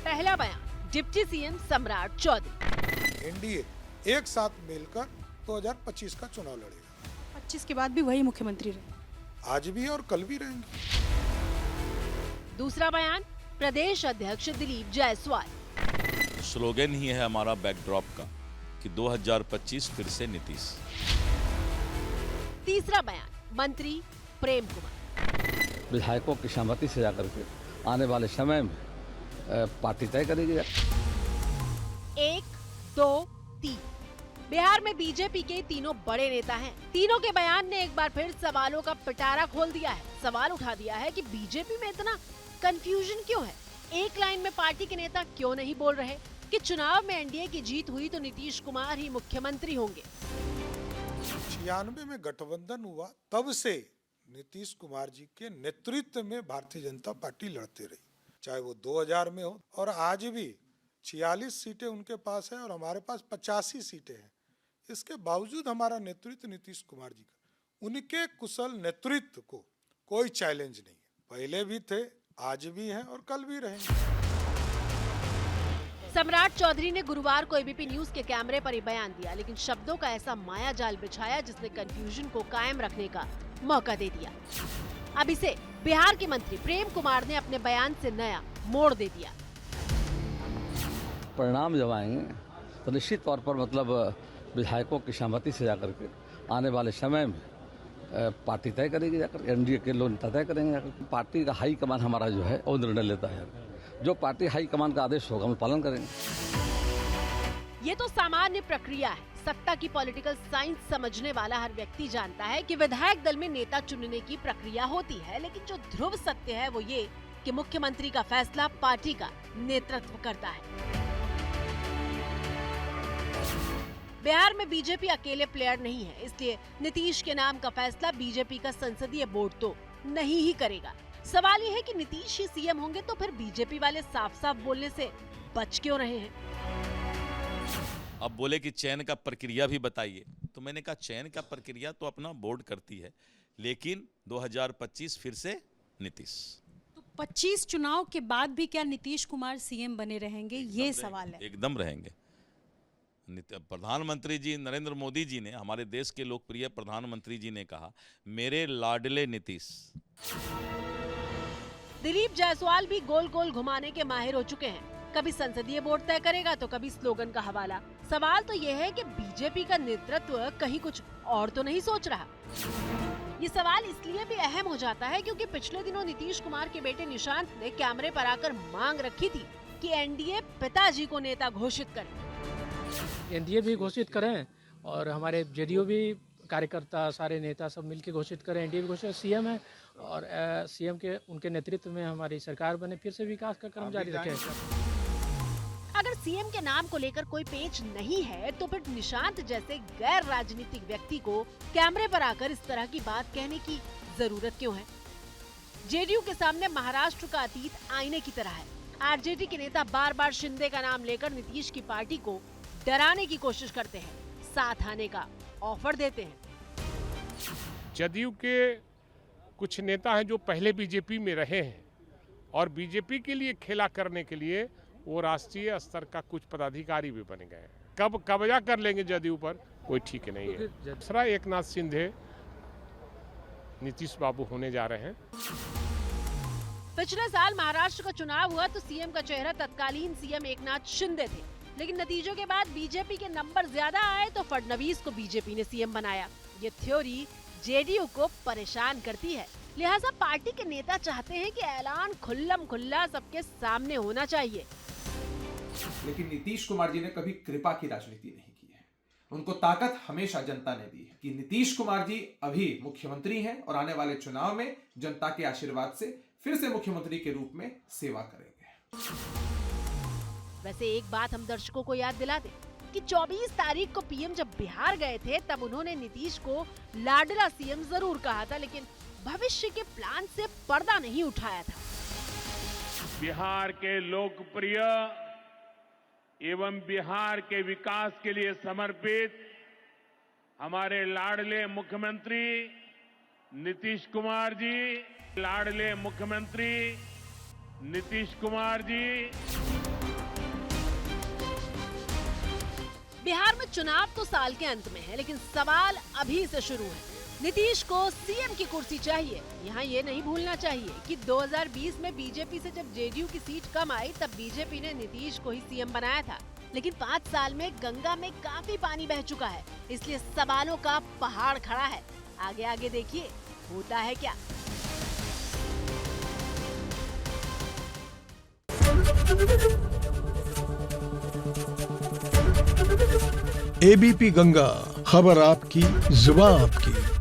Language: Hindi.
पहला बयान डिप्टी सीएम सम्राट चौधरी। एनडीए एक साथ मिलकर 2025 का चुनाव लड़ेगा। 25 के बाद भी वही मुख्यमंत्री रहे, आज भी और कल भी रहेंगे। दूसरा बयान प्रदेश अध्यक्ष दिलीप जायसवाल। स्लोगन ही है हमारा बैकड्रॉप का कि 2025 फिर से नीतीश। तीसरा बयान मंत्री प्रेम कुमार। विधायकों की सहमति से जाकर के आने वाले समय में पार्टी तय करेगी। 1, 2, 3 बिहार में बीजेपी के तीनों बड़े नेता हैं। तीनों के बयान ने एक बार फिर सवालों का पिटारा खोल दिया है। सवाल उठा दिया है कि बीजेपी में इतना कंफ्यूजन क्यों है। एक लाइन में पार्टी के नेता क्यों नहीं बोल रहे कि चुनाव में एनडीए की जीत हुई तो नीतीश कुमार ही मुख्यमंत्री होंगे। 96 में गठबंधन हुआ, तब से नीतीश कुमार जी के नेतृत्व में भारतीय जनता पार्टी लड़ते रही, चाहे वो 2000 में हो, और आज भी 46 सीटें उनके पास है और हमारे पास 85 सीटें हैं। इसके बावजूद हमारा नेतृत्व नीतीश कुमार जी का, उनके कुशल नेतृत्व को कोई चैलेंज नहीं है। पहले भी थे, आज भी हैं और कल भी रहेंगे। सम्राट चौधरी ने गुरुवार को एबीपी न्यूज के कैमरे पर ही बयान दिया, लेकिन शब्दों का ऐसा माया जाल बिछाया जिसने कंफ्यूजन को कायम रखने का मौका दे दिया। अब इसे बिहार के मंत्री प्रेम कुमार ने अपने बयान से नया मोड़ दे दिया। परिणाम जब आएंगे तो निश्चित तौर पर मतलब विधायकों की सहमति से जाकर के आने वाले समय में पार्टी तय करेगी, जाकर एनडीए के लोग तय करेंगे। पार्टी का हाई कमान हमारा जो है वो निर्णय लेता है। जो पार्टी हाई कमान का आदेश होगा हम पालन करेंगे। ये तो सामान्य प्रक्रिया है। सत्ता की पॉलिटिकल साइंस समझने वाला हर व्यक्ति जानता है कि विधायक दल में नेता चुनने की प्रक्रिया होती है, लेकिन जो ध्रुव सत्य है वो ये कि मुख्यमंत्री का फैसला पार्टी का नेतृत्व करता है। बिहार में बीजेपी अकेले प्लेयर नहीं है, इसलिए नीतीश के नाम का फैसला बीजेपी का संसदीय बोर्ड तो नहीं ही करेगा। सवाल ये है कि नीतीश ही सीएम होंगे तो फिर बीजेपी वाले साफ साफ बोलने से बच क्यों रहे हैं। अब बोले कि चयन का प्रक्रिया भी बताइए, तो मैंने कहा चयन का प्रक्रिया तो अपना बोर्ड करती है, लेकिन 2025 फिर से नीतीश। तो 25 चुनाव के बाद भी क्या नीतीश कुमार सीएम बने रहेंगे, ये सवाल है। एकदम रहेंगे। प्रधानमंत्री जी नरेंद्र मोदी जी ने, हमारे देश के लोकप्रिय प्रधानमंत्री जी ने कहा, मेरे लाडले नीतीश। दिलीप जायसवाल भी गोल गोल घुमाने के माहिर हो चुके हैं। कभी संसदीय बोर्ड तय करेगा तो कभी स्लोगन का हवाला। सवाल तो यह है कि बीजेपी का नेतृत्व कहीं कुछ और तो नहीं सोच रहा। ये सवाल इसलिए भी अहम हो जाता है क्योंकि पिछले दिनों नीतीश कुमार के बेटे निशांत ने कैमरे पर आकर मांग रखी थी कि एनडीए पिताजी को नेता घोषित करे। एनडीए भी घोषित करें और हमारे जेडीयू भी कार्यकर्ता सारे नेता सब मिलकर घोषित करें, एनडीए भी घोषित, सीएम है और सीएम के उनके नेतृत्व में हमारी सरकार बने, फिर से विकास का क्रम जारी रखें। अगर सीएम के नाम को लेकर कोई पेच नहीं है तो फिर निशांत जैसे गैर राजनीतिक व्यक्ति को कैमरे पर आकर इस तरह की बात कहने की जरूरत क्यों है। जेडीयू के सामने महाराष्ट्र का अतीत आईने की तरह है। आरजेडी के नेता बार बार शिंदे का नाम लेकर नीतीश की पार्टी को डराने की कोशिश करते हैं, साथ आने का ऑफर देते हैं। जदयू के कुछ नेता हैं जो पहले बीजेपी में रहे हैं और बीजेपी के लिए खेला करने के लिए वो राष्ट्रीय स्तर का कुछ पदाधिकारी भी बन गए। कब कब्जा कर लेंगे जदयू पर कोई ठीक नहीं है। दूसरा एकनाथ शिंदे नीतीश बाबू होने जा रहे हैं। पिछले साल महाराष्ट्र का चुनाव हुआ तो सीएम का चेहरा तत्कालीन सीएम एकनाथ शिंदे थे, लेकिन नतीजों के बाद बीजेपी के नंबर ज्यादा आए तो फडणवीस को बीजेपी ने सीएम बनाया। ये थ्योरी जेडीयू को परेशान करती है, लिहाजा पार्टी के नेता चाहते हैं कि ऐलान खुल्लम खुल्ला सबके सामने होना चाहिए। लेकिन नीतीश कुमार जी ने कभी कृपा की राजनीति नहीं की है। उनको ताकत हमेशा जनता ने दी है कि नीतीश कुमार जी अभी मुख्यमंत्री हैं और आने वाले चुनाव में जनता के आशीर्वाद से फिर से मुख्यमंत्री के रूप में सेवा करेंगे। वैसे एक बात हम दर्शकों को याद दिला दें कि 24 तारीख को पीएम जब बिहार गए थे तब उन्होंने नीतीश को लाडला सीएम जरूर कहा था, लेकिन भविष्य के प्लान से पर्दा नहीं उठाया था। बिहार के लोकप्रिय एवं बिहार के विकास के लिए समर्पित हमारे लाडले मुख्यमंत्री नीतीश कुमार जी, लाडले मुख्यमंत्री नीतीश कुमार जी बिहार में चुनाव तो साल के अंत में है, लेकिन सवाल अभी से शुरू है। नीतीश को सीएम की कुर्सी चाहिए। यहाँ ये नहीं भूलना चाहिए कि 2020 में बीजेपी से जब जेडीयू की सीट कम आई तब बीजेपी ने नीतीश को ही सीएम बनाया था। लेकिन 5 साल में गंगा में काफी पानी बह चुका है, इसलिए सवालों का पहाड़ खड़ा है। आगे आगे देखिए होता है क्या। एबीपी गंगा, खबर आपकी, जुबान आपकी।